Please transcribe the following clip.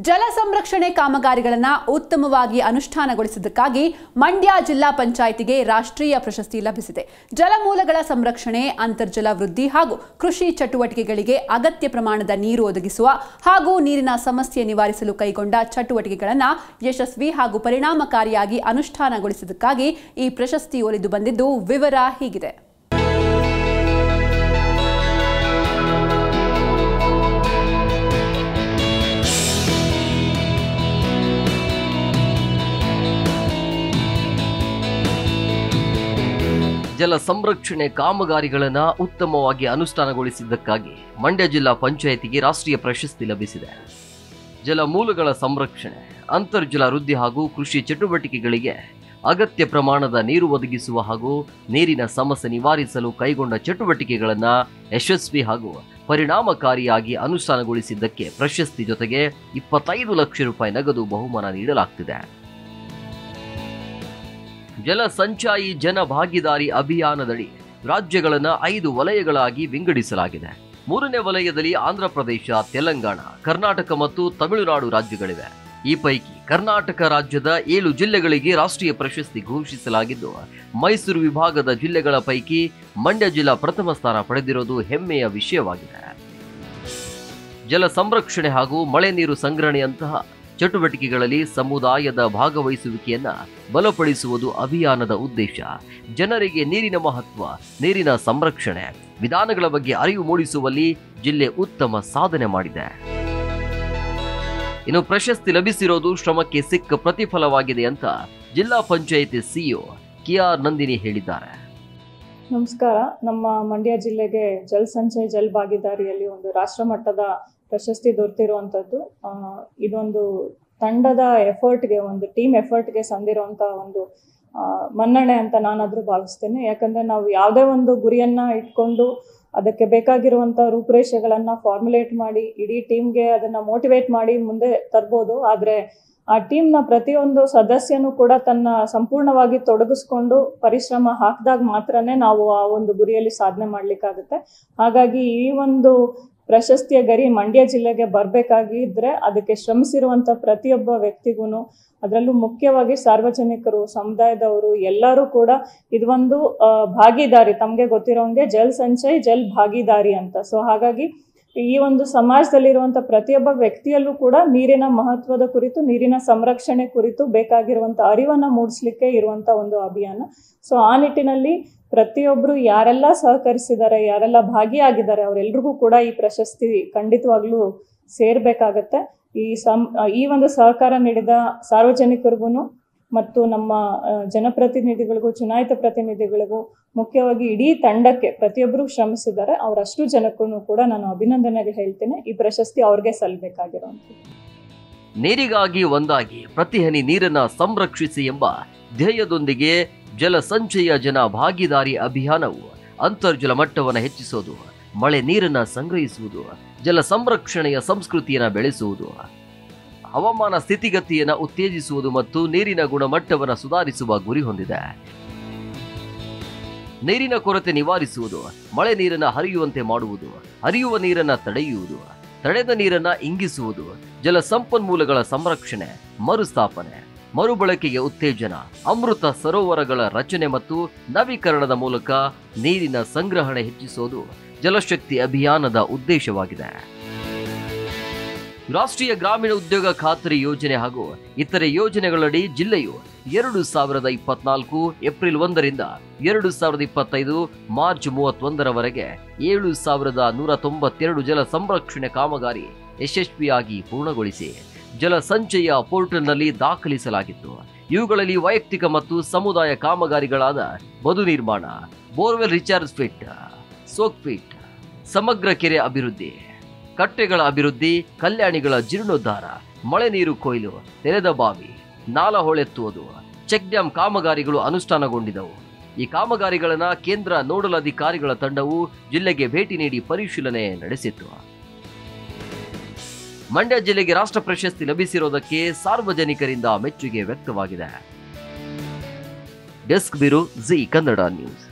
ಜಲ ಸಂರಕ್ಷಣೆ ಕಾಮಗಾರಿಗಳನ್ನು ಉತ್ತಮವಾಗಿ ಅನುಷ್ಠಾನಗೊಳಿಸಿದ್ದಕ್ಕಾಗಿ ಮಂಡ್ಯ ಜಿಲ್ಲಾ ಪಂಚಾಯಿತಿಗೆ ರಾಷ್ಟ್ರೀಯ ಪ್ರಶಸ್ತಿ ಲಭಿಸಿದೆ. ಜಲಮೂಲಗಳ ಸಂರಕ್ಷಣೆ, ಅಂತರ್ಜಲ ವೃದ್ಧಿ ಹಾಗೂ ಕೃಷಿ ಚಟುವಟಿಕೆಗಳಿಗೆ ಅಗತ್ಯ ಪ್ರಮಾಣದ ನೀರು ಒದಗಿಸುವ ಹಾಗೂ ನೀರಿನ ಸಮಸ್ಯೆ ನಿವಾರಿಸಲು ಕೈಗೊಂಡ ಚಟುವಟಿಕೆಗಳನ್ನು ಯಶಸ್ವಿ ಹಾಗೂ ಪರಿಣಾಮಕಾರಿಯಾಗಿ ಅನುಷ್ಠಾನಗೊಳಿಸಿದ್ದಕ್ಕಾಗಿ ಈ ಪ್ರಶಸ್ತಿ ಒಲಿದು ಬಂದಿದ್ದು. ವಿವರ ಹೀಗಿದೆ. ಜಲ ಸಂರಕ್ಷಣೆ ಕಾಮಗಾರಿಗಳನ್ನು ಉತ್ತಮವಾಗಿ ಅನುಷ್ಠಾನಗೊಳಿಸಿದ್ದಕ್ಕಾಗಿ ಮಂಡ್ಯ ಜಿಲ್ಲಾ ಪಂಚಾಯಿತಿಗೆ ರಾಷ್ಟ್ರೀಯ ಪ್ರಶಸ್ತಿ ಲಭಿಸಿದೆ. ಜಲಮೂಲಗಳ ಸಂರಕ್ಷಣೆ, ಅಂತರ್ಜಲ ವೃದ್ಧಿ ಹಾಗೂ ಕೃಷಿ ಚಟುವಟಿಕೆಗಳಿಗೆ ಅಗತ್ಯ ಪ್ರಮಾಣದ ನೀರು ಒದಗಿಸುವ ಹಾಗೂ ನೀರಿನ ಸಮಸ್ಯೆ ನಿವಾರಿಸಲು ಕೈಗೊಂಡ ಚಟುವಟಿಕೆಗಳನ್ನು ಯಶಸ್ವಿ ಹಾಗೂ ಪರಿಣಾಮಕಾರಿಯಾಗಿ ಅನುಷ್ಠಾನಗೊಳಿಸಿದ್ದಕ್ಕೆ ಪ್ರಶಸ್ತಿ ಜೊತೆಗೆ 25 ಲಕ್ಷ ರೂಪಾಯಿ ನಗದು ಬಹುಮಾನ ನೀಡಲಾಗ್ತಿದೆ. ಜಲ ಸಂಚಾಯಿ ಜನ ಭಾಗಿದಾರಿ ಅಭಿಯಾನದಡಿ ರಾಜ್ಯಗಳನ್ನು 5 ವಲಯಗಳಾಗಿ ವಿಂಗಡಿಸಲಾಗಿದೆ. 3ನೇ ವಲಯದಲ್ಲಿ ಆಂಧ್ರ ಪ್ರದೇಶ, ತೆಲಂಗಾಣ, ಕರ್ನಾಟಕ ಮತ್ತು ತಮಿಳುನಾಡು ರಾಜ್ಯಗಳಿವೆ. ಈ ಪೈಕಿ ಕರ್ನಾಟಕ ರಾಜ್ಯದ 7 ಜಿಲ್ಲೆಗಳಿಗೆ ರಾಷ್ಟ್ರೀಯ ಪ್ರಶಸ್ತಿ ಘೋಷಿಸಲಾಗಿದ್ದು, ಮೈಸೂರು ವಿಭಾಗದ ಜಿಲ್ಲೆಗಳ ಪೈಕಿ ಮಂಡ್ಯ ಜಿಲ್ಲಾ ಪ್ರಥಮ ಸ್ಥಾನ ಪಡೆದಿರುವುದು ಹೆಮ್ಮೆಯ ವಿಷಯವಾಗಿದೆ. ಜಲ ಸಂರಕ್ಷಣೆ ಹಾಗೂ ಮಳೆ ನೀರು ಸಂಗ್ರಹಣೆಯಂತಹ ಚಟುವಟಿಕೆಗಳಲ್ಲಿ ಸಮುದಾಯದ ಭಾಗವಹಿಸುವಿಕೆಯನ್ನ ಬಲಪಡಿಸುವುದು ಅಭಿಯಾನದ ಉದ್ದೇಶ. ಜನರಿಗೆ ನೀರಿನ ಮಹತ್ವ, ನೀರಿನ ಸಂರಕ್ಷಣೆ ವಿಧಾನಗಳ ಬಗ್ಗೆ ಅರಿವು ಮೂಡಿಸುವಲ್ಲಿ ಜಿಲ್ಲೆ ಉತ್ತಮ ಸಾಧನೆ ಮಾಡಿದೆ. ಇನ್ನು ಪ್ರಶಸ್ತಿ ಲಭಿಸಿರೋದು ಶ್ರಮಕ್ಕೆ ಸಿಕ್ಕ ಪ್ರತಿಫಲವಾಗಿದೆ ಅಂತ ಜಿಲ್ಲಾ ಪಂಚಾಯಿತಿ ಸಿಇಒ KR ನಂದಿನಿ ಹೇಳಿದ್ದಾರೆ. ನಮಸ್ಕಾರ. ನಮ್ಮ ಮಂಡ್ಯ ಜಿಲ್ಲೆಗೆ ಜಲ್ ಸಂಚಯ್ ಜಲ್ ಭಾಗಿದಾರಿಯಲ್ಲಿ ಒಂದು ರಾಷ್ಟ್ರ ಮಟ್ಟದ ಪ್ರಶಸ್ತಿ ದೊರೆತಿರುವಂಥದ್ದು. ಇದೊಂದು ತಂಡದ ಎಫರ್ಟ್ಗೆ, ಒಂದು ಟೀಮ್ ಎಫರ್ಟ್ಗೆ ಸಂದಿರುವಂಥ ಒಂದು ಮನ್ನಣೆ ಅಂತ ನಾನಾದರೂ ಭಾವಿಸ್ತೇನೆ. ಯಾಕಂದರೆ ನಾವು ಯಾವುದೇ ಒಂದು ಗುರಿಯನ್ನು ಇಟ್ಕೊಂಡು ಅದಕ್ಕೆ ಬೇಕಾಗಿರುವಂಥ ರೂಪುರೇಷೆಗಳನ್ನು ಫಾರ್ಮುಲೇಟ್ ಮಾಡಿ ಇಡೀ ಟೀಮ್ಗೆ ಅದನ್ನು ಮೋಟಿವೇಟ್ ಮಾಡಿ ಮುಂದೆ ತರ್ಬೋದು. ಆದರೆ ಆ ಟೀಮ್ನ ಪ್ರತಿಯೊಂದು ಸದಸ್ಯನೂ ಕೂಡ ತನ್ನ ಸಂಪೂರ್ಣವಾಗಿ ತೊಡಗಿಸ್ಕೊಂಡು ಪರಿಶ್ರಮ ಹಾಕಿದಾಗ ಮಾತ್ರನೇ ನಾವು ಆ ಒಂದು ಗುರಿಯಲ್ಲಿ ಸಾಧನೆ ಮಾಡಲಿಕ್ಕಾಗುತ್ತೆ. ಹಾಗಾಗಿ ಈ ಒಂದು ಪ್ರಶಸ್ತಿಯ ಗರಿ ಮಂಡ್ಯ ಜಿಲ್ಲೆಗೆ ಬರಬೇಕಾಗಿದ್ದರೆ ಅದಕ್ಕೆ ಶ್ರಮಿಸಿರುವಂಥ ಪ್ರತಿಯೊಬ್ಬ ವ್ಯಕ್ತಿಗೂ, ಅದರಲ್ಲೂ ಮುಖ್ಯವಾಗಿ ಸಾರ್ವಜನಿಕರು, ಸಮುದಾಯದವರು ಎಲ್ಲರೂ ಕೂಡ ಇದೊಂದು ಭಾಗಿದಾರಿ. ತಮಗೆ ಗೊತ್ತಿರೋಂಗೆ ಜಲ್ ಸಂಚಯ್ ಜಲ್ ಭಾಗಿದಾರಿ ಅಂತ. ಸೊ ಹಾಗಾಗಿ ಈ ಒಂದು ಸಮಾಜದಲ್ಲಿರುವಂಥ ಪ್ರತಿಯೊಬ್ಬ ವ್ಯಕ್ತಿಯಲ್ಲೂ ಕೂಡ ನೀರಿನ ಮಹತ್ವದ ಕುರಿತು, ನೀರಿನ ಸಂರಕ್ಷಣೆ ಕುರಿತು ಬೇಕಾಗಿರುವಂಥ ಅರಿವನ್ನು ಮೂಡಿಸ್ಲಿಕ್ಕೆ ಇರುವಂಥ ಒಂದು ಅಭಿಯಾನ. ಸೊ ಆ ನಿಟ್ಟಿನಲ್ಲಿ ಪ್ರತಿಯೊಬ್ಬರು ಯಾರೆಲ್ಲ ಸಹಕರಿಸಿದ್ದಾರೆ, ಯಾರೆಲ್ಲ ಭಾಗಿಯಾಗಿದ್ದಾರೆ ಅವರೆಲ್ರಿಗೂ ಕೂಡ ಈ ಪ್ರಶಸ್ತಿ ಖಂಡಿತವಾಗ್ಲೂ ಸೇರಬೇಕಾಗತ್ತೆ. ಈ ಒಂದು ಸಹಕಾರ ನೀಡಿದ ಸಾರ್ವಜನಿಕರಿಗೂ ಮತ್ತು ನಮ್ಮ ಜನಪ್ರತಿನಿಧಿಗಳಿಗೂ, ಚುನಾಯಿತ ಪ್ರತಿನಿಧಿಗಳಿಗೂ, ಮುಖ್ಯವಾಗಿ ಇಡೀ ತಂಡಕ್ಕೆ ಪ್ರತಿಯೊಬ್ಬರು ಶ್ರಮಿಸಿದ್ದಾರೆ. ಅವರಷ್ಟು ಜನಕ್ಕೂ ಕೂಡ ನಾನು ಅಭಿನಂದನೆಗಳು ಹೇಳ್ತೇನೆ. ಈ ಪ್ರಶಸ್ತಿ ಅವ್ರಿಗೆ ಸಲ್ಲಬೇಕಾಗಿರುವಂಥದ್ದು. ನೀರಿಗಾಗಿ ಒಂದಾಗಿ ಪ್ರತಿ ಹನಿ ನೀರನ್ನ ಸಂರಕ್ಷಿಸಿ ಎಂಬ ಧ್ಯೇಯದೊಂದಿಗೆ ಜಲ ಸಂಚಯ ಜನ ಭಾಗಿದಾರಿ ಅಭಿಯಾನವು ಅಂತರ್ಜಲ ಮಟ್ಟವನ್ನು ಹೆಚ್ಚಿಸುವುದು, ಮಳೆ ನೀರನ್ನ ಸಂಗ್ರಹಿಸುವುದು, ಜಲ ಸಂರಕ್ಷಣೆಯ ಸಂಸ್ಕೃತಿಯನ್ನು ಬೆಳೆಸುವುದು, ಹವಾಮಾನ ಸ್ಥಿತಿಗತಿಯನ್ನು ಉತ್ತೇಜಿಸುವುದು ಮತ್ತು ನೀರಿನ ಗುಣಮಟ್ಟವನ್ನು ಸುಧಾರಿಸುವ ಗುರಿ ಹೊಂದಿದೆ. ನೀರಿನ ಕೊರತೆ ನಿವಾರಿಸುವುದು, ಮಳೆ ನೀರನ್ನು ಹರಿಯುವಂತೆ ಮಾಡುವುದು, ಹರಿಯುವ ನೀರನ್ನು ತಡೆಯುವುದು, ತಡೆದ ನೀರನ್ನು ಇಂಗಿಸುವುದು, ಜಲ ಸಂಪನ್ಮೂಲಗಳ ಸಂರಕ್ಷಣೆ, ಮರುಸ್ಥಾಪನೆ, ಮರುಬಳಕೆಗೆ ಉತ್ತೇಜನ, ಅಮೃತ ಸರೋವರಗಳ ರಚನೆ ಮತ್ತು ನವೀಕರಣದ ಮೂಲಕ ನೀರಿನ ಸಂಗ್ರಹಣೆ ಹೆಚ್ಚಿಸುವುದು ಜಲಶಕ್ತಿ ಅಭಿಯಾನದ ಉದ್ದೇಶವಾಗಿದೆ. ರಾಷ್ಟ್ರೀಯ ಗ್ರಾಮೀಣ ಉದ್ಯೋಗ ಖಾತರಿ ಯೋಜನೆ ಹಾಗೂ ಇತರೆ ಯೋಜನೆಗಳಡಿ ಜಿಲ್ಲೆಯು 2024 ಏಪ್ರಿಲ್ 1ರಿಂದ 2025 ಮಾರ್ಚ್ 31ರವರೆಗೆ 7192 ಜಲ ಸಂರಕ್ಷಣೆ ಕಾಮಗಾರಿ ಯಶಸ್ವಿಯಾಗಿ ಪೂರ್ಣಗೊಳಿಸಿ ಜಲ ಸಂಚಯ ಪೋರ್ಟಲ್ನಲ್ಲಿ ದಾಖಲಿಸಲಾಗಿತ್ತು. ಇವುಗಳಲ್ಲಿ ವೈಯಕ್ತಿಕ ಮತ್ತು ಸಮುದಾಯ ಕಾಮಗಾರಿಗಳಾದ ಬದು ನಿರ್ಮಾಣ, borewell recharge fit, soak fit, ಸಮಗ್ರ ಕೆರೆ ಅಭಿವೃದ್ಧಿ, ಕಟ್ಟೆಗಳ ಅಭಿವೃದ್ಧಿ, ಕಲ್ಯಾಣಿಗಳ ಜೀರ್ಣೋದ್ಧಾರ, ಮಳೆ ನೀರು ಕೊಯ್ಲು, ತೆರೆದ ಬಾವಿ, ನಾಲ ಹೊಳೆತ್ತುವುದು, ಚೆಕ್ ಡ್ಯಾಂ ಕಾಮಗಾರಿಗಳು ಅನುಷ್ಠಾನಗೊಂಡಿದ್ದವು. ಈ ಕಾಮಗಾರಿಗಳನ್ನು ಕೇಂದ್ರ ನೋಡಲ್ ಅಧಿಕಾರಿಗಳ ತಂಡವು ಜಿಲ್ಲೆಗೆ ಭೇಟಿ ನೀಡಿ ಪರಿಶೀಲನೆ ನಡೆಸಿತ್ತು. ಮಂಡ್ಯ ಜಿಲ್ಲೆಗೆ ರಾಷ್ಟ್ರ ಪ್ರಶಸ್ತಿ ಲಭಿಸಿರುವುದಕ್ಕೆ ಸಾರ್ವಜನಿಕರಿಂದ ಮೆಚ್ಚುಗೆ ವ್ಯಕ್ತವಾಗಿದೆ. Desk bureau, G Kannada news.